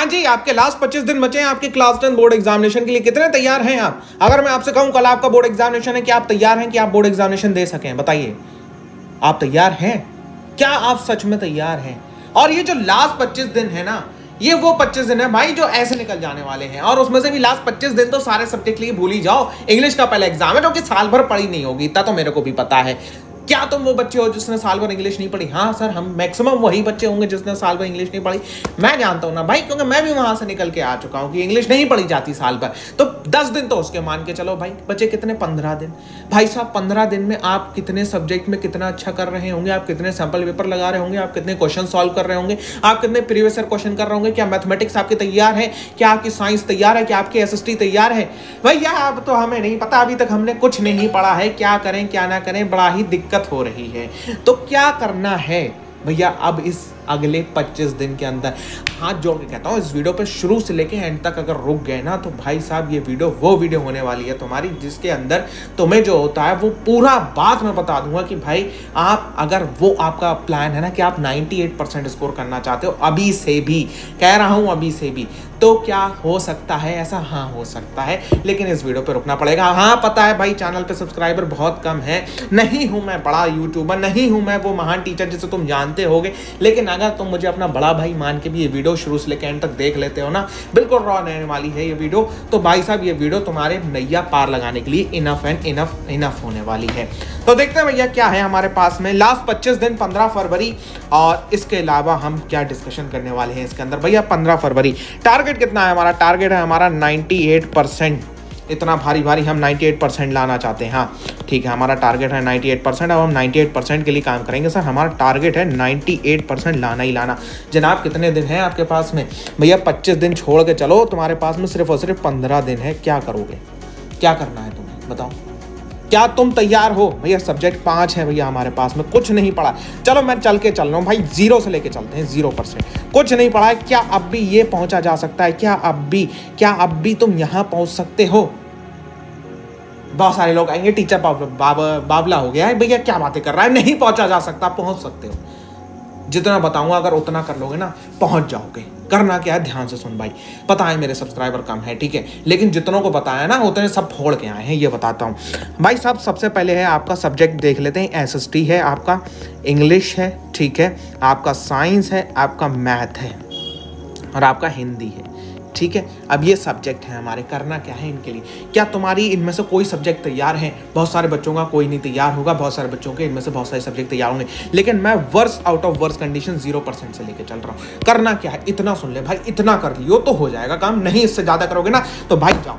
जी, आपके लास्ट 25 दिन बचे हैं आपके क्लास 10 बोर्ड एग्जामिनेशन के लिए। कितने तैयार हैं आप? अगर मैं आपसे कहूं कल आपका बोर्ड एग्जामिनेशन है, क्या आप तैयार हैं कि आप बोर्ड एग्जामिनेशन दे सकें? बताइए, आप तैयार हैं? क्या आप सच में तैयार हैं? और ये जो लास्ट 25 दिन है ना, ये वो 25 दिन है भाई जो ऐसे निकल जाने वाले हैं। और उसमें से भी लास्ट 25 दिन तो सारे सब्जेक्ट लिए भूल ही जाओ। इंग्लिश का पहला एग्जाम है जो कि साल भर पढ़ी नहीं होगी, इतना तो मेरे को भी पता है। क्या तुम वो बच्चे हो जिसने साल भर इंग्लिश नहीं पढ़ी? हाँ सर, हम मैक्सिमम वही बच्चे होंगे जिसने साल भर इंग्लिश नहीं पढ़ी। मैं जानता हूं ना भाई, क्योंकि मैं भी वहां से निकल के आ चुका हूं कि इंग्लिश नहीं पढ़ी जाती साल भर। तो 10 दिन तो उसके मान के चलो भाई, बचे कितने? 15 दिन। भाई साहब 15 दिन में आप कितने सब्जेक्ट में कितना अच्छा कर रहे होंगे, आप कितने सैंपल पेपर लगा रहे होंगे, आप कितने क्वेश्चन सॉल्व कर रहे होंगे, आप कितने प्रीवियस ईयर क्वेश्चन कर रहे होंगे, क्या मैथमेटिक्स आपकी तैयार है, क्या आपकी साइंस तैयार है, क्या आपकी SST तैयार है? भैया अब तो हमें नहीं पता, अभी तक हमने कुछ नहीं पढ़ा है। क्या करें क्या ना करें, बड़ा ही दिक्कत हो रही है। तो क्या करना है भैया अब इस अगले 25 दिन के अंदर? हाथ जोड़ के कहता हूं, इस वीडियो पे शुरू से लेके एंड तक अगर रुक गए ना तो भाई साहब ये वीडियो वो वीडियो होने वाली है तुम्हारी, जिसके अंदर तुम्हें जो होता है वो पूरा बात मैं बता दूंगा कि भाई आप अगर वो आपका प्लान है ना कि आप 98% स्कोर करना चाहते हो अभी से भी, कह रहा हूं अभी से भी, तो क्या हो सकता है ऐसा? हाँ हो सकता है, लेकिन इस वीडियो पे रुकना पड़ेगा। हाँ पता है भाई, चैनल पे सब्सक्राइबर बहुत कम है, नहीं हूं मैं बड़ा यूट्यूबर, नहीं हूं मैं वो महान टीचर जिसे तुम जानते होगे, लेकिन अगर तुम मुझे अपना बड़ा भाई मान के भी ये वीडियो शुरू से लेकर एंड तक देख लेते हो ना, बिल्कुल रॉ रहने वाली है ये वीडियो, तो भाई साहब ये वीडियो तुम्हारे नैया पार लगाने के लिए इनफ एंड इनफ होने वाली है। तो देखते हैं भैया क्या है हमारे पास में लास्ट 25 दिन 15 फरवरी, और इसके अलावा हम क्या डिस्कशन करने वाले हैं इसके अंदर। भैया 15 फरवरी टारगेट कितना है हमारा? टारगेट है हमारा 98%। इतना भारी भारी हम 98% लाना चाहते हैं। हाँ ठीक है, हमारा टारगेट है 98%। अब हम 98% के लिए काम करेंगे। सर हमारा टारगेट है 98% लाना ही लाना। जनाब कितने दिन है आपके पास में? भैया 25 दिन छोड़ के चलो, तुम्हारे पास में सिर्फ और सिर्फ 15 दिन है। क्या करोगे? क्या करना है तुम्हें बताओ? क्या तुम तैयार हो? भैया सब्जेक्ट 5 है भैया हमारे पास में, कुछ नहीं पढ़ा। चलो मैं चल के चल रहा हूँ भाई, 0 से लेके चलते हैं, 0%। कुछ नहीं पढ़ा है, क्या अब भी ये पहुंचा जा सकता है? क्या अब भी तुम यहां पहुंच सकते हो? बहुत सारे लोग आएंगे टीचर बाबला हो गया है भैया, क्या बातें कर रहा है, नहीं पहुंचा जा सकता। पहुंच सकते हो, जितना बताऊंगा अगर उतना कर लोगे ना पहुंच जाओगे। करना क्या है, ध्यान से सुन भाई। पता है मेरे सब्सक्राइबर कम है, ठीक है, लेकिन जितनों को बताया ना उतने सब फोड़ के आए हैं, ये बताता हूँ भाई साहब। सबसे पहले है आपका सब्जेक्ट देख लेते हैं। SST है आपका, इंग्लिश है, ठीक है, आपका साइंस है, आपका मैथ है और आपका हिंदी है, ठीक है। अब ये सब्जेक्ट है हमारे। करना क्या है इनके लिए? क्या तुम्हारी इनमें से कोई सब्जेक्ट तैयार है? बहुत सारे बच्चों का कोई नहीं तैयार होगा, बहुत सारे बच्चों के इनमें से बहुत सारे सब्जेक्ट तैयार होंगे, लेकिन मैं worse out of worse condition 0% से लेके चल रहा हूँ। करना क्या है, इतना सुन ले भाई, इतना कर लियो तो हो जाएगा काम। नहीं इससे ज्यादा करोगे ना तो भाई जाओ।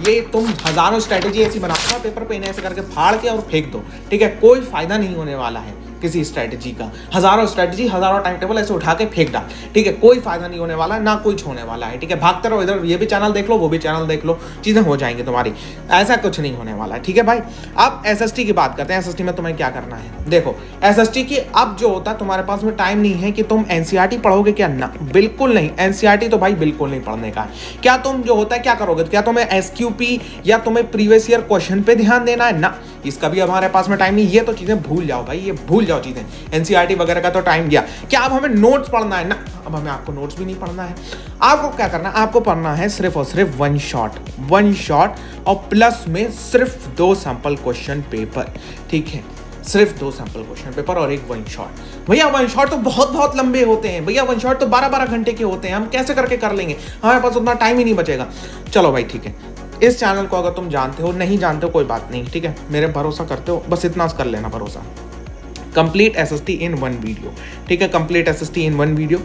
ये तुम हजारों स्ट्रैटेजी ऐसी बनाओ पेपर पे, ऐसे करके फाड़ के और फेंक दो, ठीक है। कोई फायदा नहीं होने वाला है किसी स्ट्रैटेजी का। हजारों स्ट्रैटेजी, हजारों टाइम टेबल ऐसे उठा के फेंक डाल, ठीक है। कोई फायदा नहीं होने वाला है, ना कुछ होने वाला है, ठीक है। भागते रहो, इधर ये भी चैनल देख लो, वो भी चैनल देख लो, चीजें हो जाएंगी तुम्हारी। ऐसा कुछ नहीं होने वाला है, ठीक है भाई। अब SST की बात करते हैं। SST में तुम्हें क्या करना है? देखो SST की अब जो होता है, तुम्हारे पास में टाइम नहीं है कि तुम NCERT पढ़ोगे क्या? ना, बिल्कुल नहीं। NCERT तो भाई बिल्कुल नहीं पढ़ने का है। क्या तुम जो होता है क्या करोगे? क्या तुम्हें SQP या तुम्हें प्रीवियस ईयर क्वेश्चन पे ध्यान देना है? ना, इसका भी हमारे पास में टाइम नहीं। ये तो चीजें भूल जाओ भाई, ये भूल जाओ चीजें। NCERT वगैरह का तो टाइम गया। क्या अब हमें नोट्स पढ़ना है? ना, अब हमें आपको नोट्स भी नहीं पढ़ना है। आपको क्या करना है? आपको पढ़ना है सिर्फ और सिर्फ वन शॉट और प्लस में सिर्फ 2 सैंपल क्वेश्चन पेपर, ठीक है। सिर्फ 2 सैंपल क्वेश्चन पेपर और एक वन शॉट। भैया वन शॉट तो बहुत लंबे होते हैं भैया, वन शॉट तो 12 घंटे के होते हैं। हम कैसे करके कर लेंगे? हमारे पास उतना टाइम ही नहीं बचेगा। चलो भाई ठीक है, इस चैनल को अगर तुम जानते हो, नहीं जानते हो कोई बात नहीं, ठीक है, मेरे भरोसा करते हो, बस इतना कर लेना भरोसा। कंप्लीट SST इन 1 वीडियो, ठीक है। कंप्लीट SST इन 1 वीडियो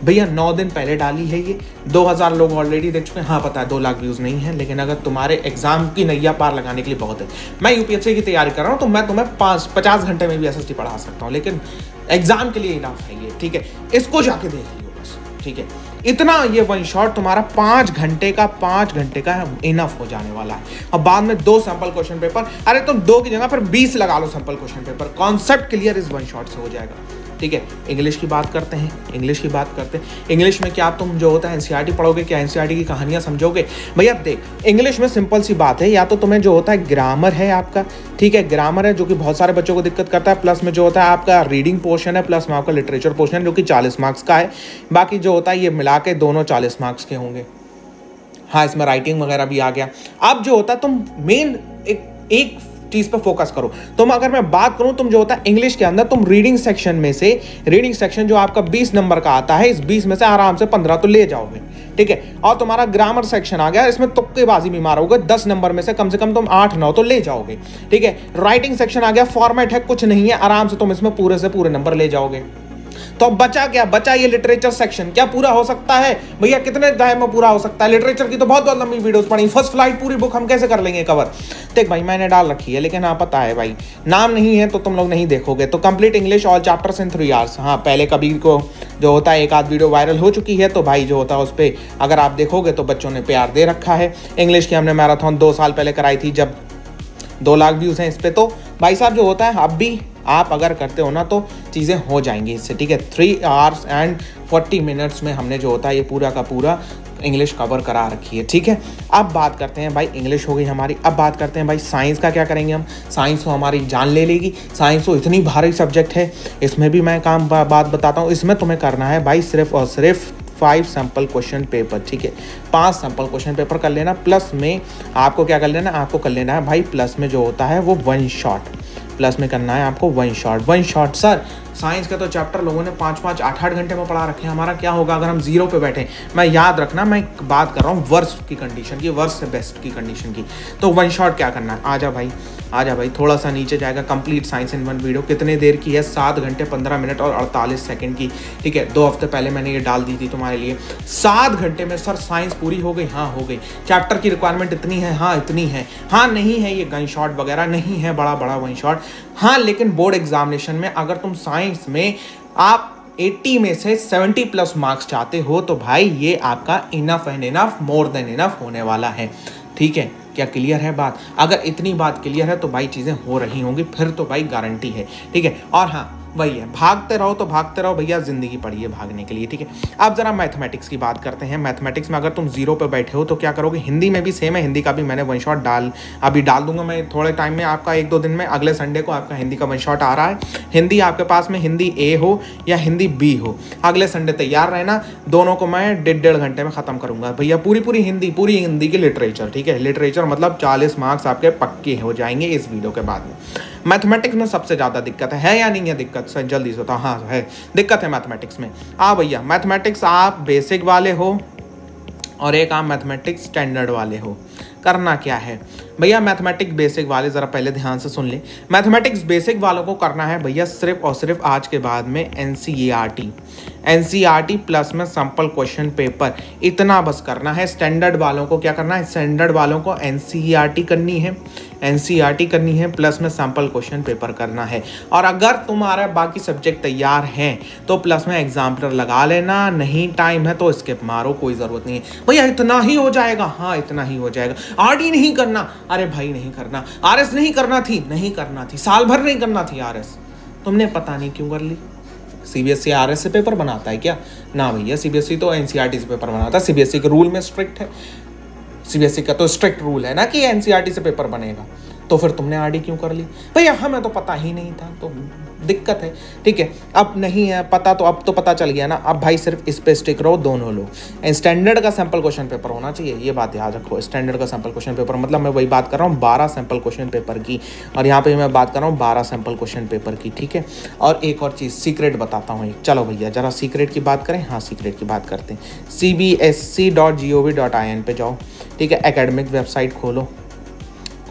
भैया 9 दिन पहले डाली है ये। 2000 लोग ऑलरेडी देख चुके हैं। हाँ पता है 2 लाख व्यूज नहीं है, लेकिन अगर तुम्हारे एग्जाम की नैया पार लगाने के लिए बहुत है। मैं UPSC की तैयारी कर रहा हूँ तो मैं तुम्हें 50 घंटे में भी SST पढ़ा सकता हूँ, लेकिन एग्जाम के लिए इनफ है ये, ठीक है। इसको जाके देख लियो बस, ठीक है। इतना ये वन शॉट तुम्हारा 5 घंटे का इनफ हो जाने वाला है। और बाद में 2 सैंपल क्वेश्चन पेपर, अरे तुम 2 की जगह पर 20 लगा लो sample question paper. Concept clear इस वन शॉट से हो जाएगा। ठीक है। इंग्लिश की बात करते हैं, इंग्लिश की बात करते हैं। इंग्लिश में क्या तुम जो होता है एनसीईआरटी पढ़ोगे, क्या एनसीईआरटी की कहानियाँ समझोगे? भैया देख, इंग्लिश में सिंपल सी बात है, या तो तुम्हें जो होता है ग्रामर है आपका, ठीक है, ग्रामर है जो कि बहुत सारे बच्चों को दिक्कत करता है, प्लस में जो होता है आपका रीडिंग पोर्शन है, प्लस में आपका लिटरेचर पोर्शन है जो कि 40 मार्क्स का है। बाकी जो होता है ये मिला के दोनों 40 मार्क्स के होंगे। हाँ, इसमें राइटिंग वगैरह भी आ गया। अब जो होता है तुम मेन एक चीज पे फोकस करो। तुम अगर मैं बात करूं, तुम जो होता है इंग्लिश के अंदर तुम रीडिंग सेक्शन में से, रीडिंग सेक्शन जो आपका 20 नंबर का आता है, इस 20 में से आराम से 15 तो ले जाओगे, ठीक है। और तुम्हारा ग्रामर सेक्शन आ गया, इसमें तुक्केबाजी भी मारोगे, 10 नंबर में से कम तुम 8-9 तो ले जाओगे, ठीक है। राइटिंग सेक्शन आ गया, फॉर्मेट है, कुछ नहीं है, आराम से तुम इसमें पूरे से पूरे नंबर ले जाओगे। तो अब बचा क्या? बचा ये लिटरेचर सेक्शन। क्या पूरा हो सकता है भैया? कितने टाइम में पूरा हो सकता है? लिटरेचर की तो बहुत लंबी वीडियोस पड़ी, फर्स्ट फ्लाइट पूरी बुक हम कैसे कर लेंगे कवर? देख भाई, मैंने डाल रखी है, लेकिन हाँ पता है भाई, नाम नहीं है तो तुम लोग नहीं देखोगे। तो complete English all chapters in 3 hours. हाँ, पहले कभी को जो होता है एक आध वीडियो वायरल हो चुकी है, तो भाई जो होता है उस पर अगर आप देखोगे तो बच्चों ने प्यार दे रखा है। इंग्लिश की हमने मैराथन 2 साल पहले कराई थी, जब 2 लाख व्यूज हैं इस पर। तो भाई साहब जो होता है अब भी आप अगर करते हो ना तो चीज़ें हो जाएंगी इससे, ठीक है। 3 आवर्स एंड 40 मिनट्स में हमने जो होता है ये पूरा का पूरा इंग्लिश कवर करा रखी है, ठीक है। अब बात करते हैं भाई, इंग्लिश हो गई हमारी। अब बात करते हैं भाई साइंस का क्या करेंगे हम। साइंस तो हमारी जान ले लेगी, साइंस तो इतनी भारी सब्जेक्ट है, इसमें भी मैं बात बताता हूँ। इसमें तुम्हें करना है भाई सिर्फ और सिर्फ 5 सैम्पल क्वेश्चन पेपर, ठीक है। 5 सैम्पल क्वेश्चन पेपर कर लेना, प्लस में आपको क्या कर लेना, आपको कर लेना है भाई प्लस में जो होता है वो 1 शॉट, प्लस में करना है आपको 1 शॉट। 1 शॉट सर, साइंस का तो चैप्टर लोगों ने 5-5, 8-8 घंटे में पढ़ा रखे हैं। हमारा क्या होगा अगर हम 0 पे बैठे? मैं याद रखना, मैं बात कर रहा हूँ वर्स्ट की कंडीशन की, वर्स्ट से बेस्ट की कंडीशन की। तो 1 शॉट क्या करना है? आजा भाई, थोड़ा सा नीचे जाएगा, कंप्लीट साइंस इन 1 वीडियो। कितने देर की है? 7 घंटे 15 मिनट और 48 सेकंड की, ठीक है। 2 हफ्ते पहले मैंने ये डाल दी थी तुम्हारे लिए। 7 घंटे में सर साइंस पूरी हो गई? हाँ हो गई। चैप्टर की रिक्वायरमेंट इतनी है? हाँ इतनी है। हाँ नहीं है ये गन शॉट वगैरह, नहीं है बड़ा 1 शॉट। हाँ, लेकिन बोर्ड एग्जामिनेशन में अगर तुम साइंस में आप 80 में से 70+ मार्क्स चाहते हो तो भाई ये आपका enough and enough, more than enough होने वाला है, ठीक है। क्या क्लियर है बात? अगर इतनी बात क्लियर है तो भाई चीज़ें हो रही होंगी, फिर तो भाई गारंटी है, ठीक है। और हाँ वही है, भागते रहो तो भागते रहो भैया, जिंदगी पड़ी है भागने के लिए, ठीक है। अब जरा मैथमेटिक्स की बात करते हैं। मैथमेटिक्स में अगर तुम 0 पे बैठे हो तो क्या करोगे? हिंदी में भी सेम है, हिंदी का भी मैंने 1 शॉट अभी डाल दूंगा मैं थोड़े टाइम में, आपका 1-2 दिन में, अगले संडे को आपका हिंदी का 1 शॉट आ रहा है। हिंदी आपके पास में हिंदी A हो या हिंदी B हो, अगले संडे तैयार रहना। दोनों को मैं 1.5 घंटे में ख़त्म करूँगा भैया, पूरी हिंदी की लिटरेचर, ठीक है। लिटरेचर मतलब 40 मार्क्स आपके पक्के हो जाएंगे इस वीडियो के बाद में। मैथमेटिक्स में सबसे ज़्यादा दिक्कत है या नहीं है? दिक्कत से जल्दी से, तो हाँ है दिक्कत है मैथमेटिक्स में। भैया मैथमेटिक्स आप बेसिक वाले हो और एक आप मैथमेटिक्स स्टैंडर्ड वाले हो। करना क्या है भैया? मैथमेटिक्स बेसिक वाले ज़रा पहले ध्यान से सुन ले। मैथमेटिक्स बेसिक वालों को करना है भैया सिर्फ और सिर्फ आज के बाद में एनसीईआरटी प्लस में सैम्पल क्वेश्चन पेपर, इतना बस करना है। स्टैंडर्ड वालों को क्या करना है? स्टैंडर्ड वालों को एनसीईआरटी करनी है, प्लस में सैम्पल क्वेश्चन पेपर करना है। और अगर तुम्हारा बाकी सब्जेक्ट तैयार हैं तो प्लस में एग्जाम्पलर लगा लेना, नहीं टाइम है तो स्किप मारो, कोई ज़रूरत नहीं है भैया। इतना ही हो जाएगा? हाँ इतना ही हो जाएगा। आरडी नहीं करना? अरे भाई नहीं करना। आरएस नहीं करना थी, साल भर नहीं करना थी आरएस, तुमने पता नहीं क्यों कर ली। सीबीएसई आरएस से पेपर बनाता है क्या? ना भैया, सीबीएसई तो एनसीईआरटी से पेपर बनाता है। सीबीएसई के रूल में स्ट्रिक्ट है, सीबीएसई का तो स्ट्रिक्ट रूल है ना कि एनसीईआरटी से पेपर बनेगा, तो फिर तुमने आरडी क्यों कर ली भैया? हमें तो पता ही नहीं था, तो दिक्कत है, ठीक है। अब नहीं है पता तो अब तो पता चल गया ना। अब भाई सिर्फ इस पे स्टिक रहो दोनों लोग। स्टैंडर्ड का सैम्पल क्वेश्चन पेपर होना चाहिए, ये बात याद रखो। स्टैंडर्ड का सैम्पल क्वेश्चन पेपर मतलब मैं वही बात कर रहा हूँ 12 सैम्पल क्वेश्चन पेपर की, और यहाँ पे मैं बात कर रहा हूँ 12 सैम्पल क्वेश्चन पेपर की, ठीक है। और एक और चीज़ सीक्रेट बताता हूँ एक। चलो भैया जरा सीक्रेट की बात करें। हाँ सीक्रेट की बात करते हैं। cbsc.gov.in पे जाओ, ठीक है। एकेडमिक वेबसाइट खुल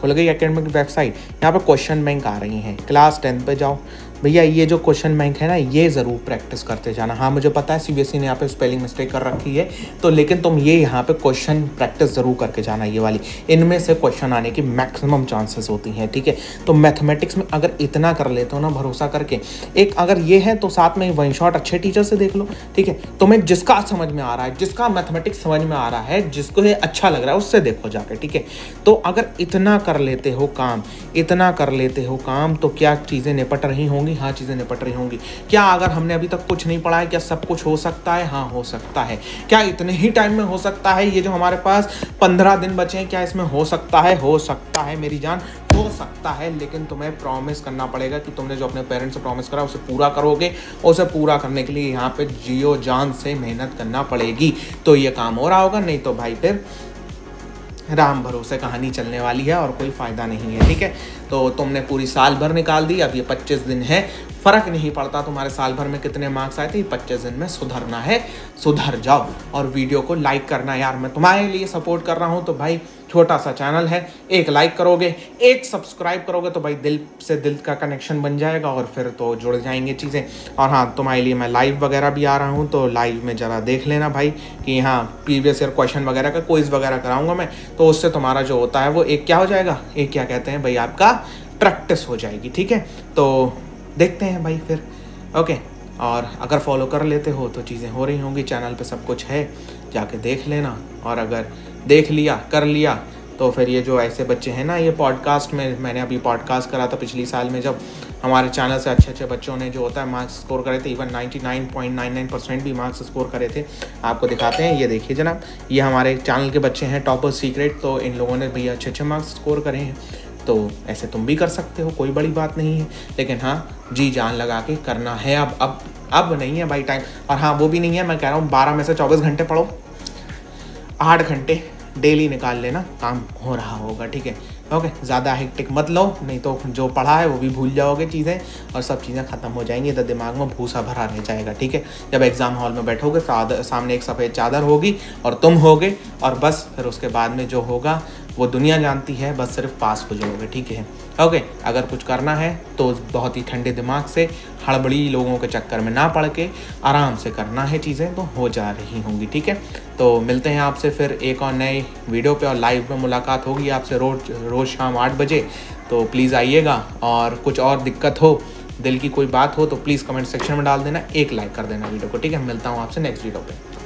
गई एकेडमिक वेबसाइट। यहाँ पे क्वेश्चन बैंक आ रही हैं। क्लास 10 पे जाओ भैया, ये जो क्वेश्चन बैंक है ना, ये ज़रूर प्रैक्टिस करते जाना। हाँ मुझे पता है सीबीएसई ने यहाँ पे स्पेलिंग मिस्टेक कर रखी है, तो लेकिन तुम ये यहाँ पे क्वेश्चन प्रैक्टिस ज़रूर करके जाना। ये वाली, इनमें से क्वेश्चन आने की मैक्सिमम चांसेस होती हैं, ठीक है। तो मैथमेटिक्स में अगर इतना कर लेते हो ना भरोसा करके, एक अगर ये है तो साथ में 1 शॉट अच्छे टीचर से देख लो, ठीक है। तुम्हें जिसका समझ में आ रहा है, जिसका मैथमेटिक्स समझ में आ रहा है, जिसको ये अच्छा लग रहा है, उससे देखो जाके, ठीक है। तो अगर इतना कर लेते हो काम, तो क्या चीज़ें निपट रही होंगी होंगी, हाँ चीज़ें निपट रही होंगी। क्या अगर हमने अभी तक कुछ नहीं पढ़ा है, क्या सब कुछ हो सकता है? हाँ हो सकता है। क्या इतने ही टाइम में हो सकता है? ये जो हमारे पास 15 दिन बचे हैं, क्या इसमें हो सकता है? हो सकता है मेरी जान, हो सकता है। लेकिन तुम्हें प्रॉमिस करना पड़ेगा कि तुमने जो अपने पेरेंट्स से प्रॉमिस करा उसे पूरा करोगे। उसे पूरा करने के लिए यहाँ पे जियो जान से मेहनत करना पड़ेगी, तो ये काम हो रहा होगा। नहीं तो भाई फिर राम भरोसे कहानी चलने वाली है और कोई फ़ायदा नहीं है, ठीक है। तो तुमने पूरी साल भर निकाल दी, अब ये 25 दिन है, फ़र्क नहीं पड़ता तुम्हारे साल भर में कितने मार्क्स आए थे, 25 दिन में सुधरना है, सुधर जाओ। और वीडियो को लाइक करना यार, मैं तुम्हारे लिए सपोर्ट कर रहा हूँ, तो भाई छोटा सा चैनल है, एक लाइक करोगे, एक सब्सक्राइब करोगे तो भाई दिल से दिल का कनेक्शन बन जाएगा और फिर तो जुड़ जाएंगे चीज़ें। और हाँ, तुम्हारे लिए मैं लाइव वगैरह भी आ रहा हूँ, तो लाइव में ज़रा देख लेना भाई कि हाँ प्रीवियस ईयर क्वेश्चन वगैरह का क्विज़ वगैरह कराऊंगा मैं, तो उससे तुम्हारा जो होता है वो एक क्या हो जाएगा, एक क्या कहते हैं भाई, आपका प्रैक्टिस हो जाएगी, ठीक है। तो देखते हैं भाई फिर, ओके। और अगर फॉलो कर लेते हो तो चीज़ें हो रही होंगी, चैनल पे सब कुछ है, जाके देख लेना। और अगर देख लिया, कर लिया, तो फिर ये जो ऐसे बच्चे हैं ना, ये पॉडकास्ट में, मैंने अभी पॉडकास्ट करा था पिछली साल में, जब हमारे चैनल से अच्छे अच्छे बच्चों ने जो होता है मार्क्स स्कोर करे थे, इवन 99.99% भी मार्क्स स्कोर करे थे। आपको दिखाते हैं, ये देखिए जनाब, ये हमारे चैनल के बच्चे हैं, टॉपर सीक्रेट। तो इन लोगों ने भैया अच्छे अच्छे मार्क्स स्कोर करे हैं, तो ऐसे तुम भी कर सकते हो, कोई बड़ी बात नहीं है। लेकिन हाँ, जी जान लगा के करना है। अब नहीं है भाई टाइम। और हाँ, वो भी नहीं है, मैं कह रहा हूँ 12 में से 24 घंटे पढ़ो, 8 घंटे डेली निकाल लेना, काम हो रहा होगा, ठीक है। ओके, ज़्यादा हेक्टिक मत लो, नहीं तो जो पढ़ा है वो भी भूल जाओगे चीज़ें, और सब चीज़ें ख़त्म हो जाएंगी, तो दिमाग में भूसा भरा रह जाएगा, ठीक है। जब एग्ज़ाम हॉल में बैठोगे, सामने एक सफ़ेद चादर होगी और तुम होगे, और बस फिर उसके बाद में जो होगा वो दुनिया जानती है, बस सिर्फ पास हो जाओगे, ठीक है। ओके, अगर कुछ करना है तो बहुत ही ठंडे दिमाग से, हड़बड़ी लोगों के चक्कर में ना पड़ के आराम से करना है, चीज़ें तो हो जा रही होंगी, ठीक है। तो मिलते हैं आपसे फिर एक और नए वीडियो पे, और लाइव में मुलाकात होगी आपसे रोज़ शाम 8 बजे। तो प्लीज़ आइएगा, और कुछ और दिक्कत हो, दिल की कोई बात हो, तो प्लीज़ कमेंट सेक्शन में डाल देना, एक लाइक कर देना वीडियो को, ठीक है। मिलता हूँ आपसे नेक्स्ट वीडियो पे।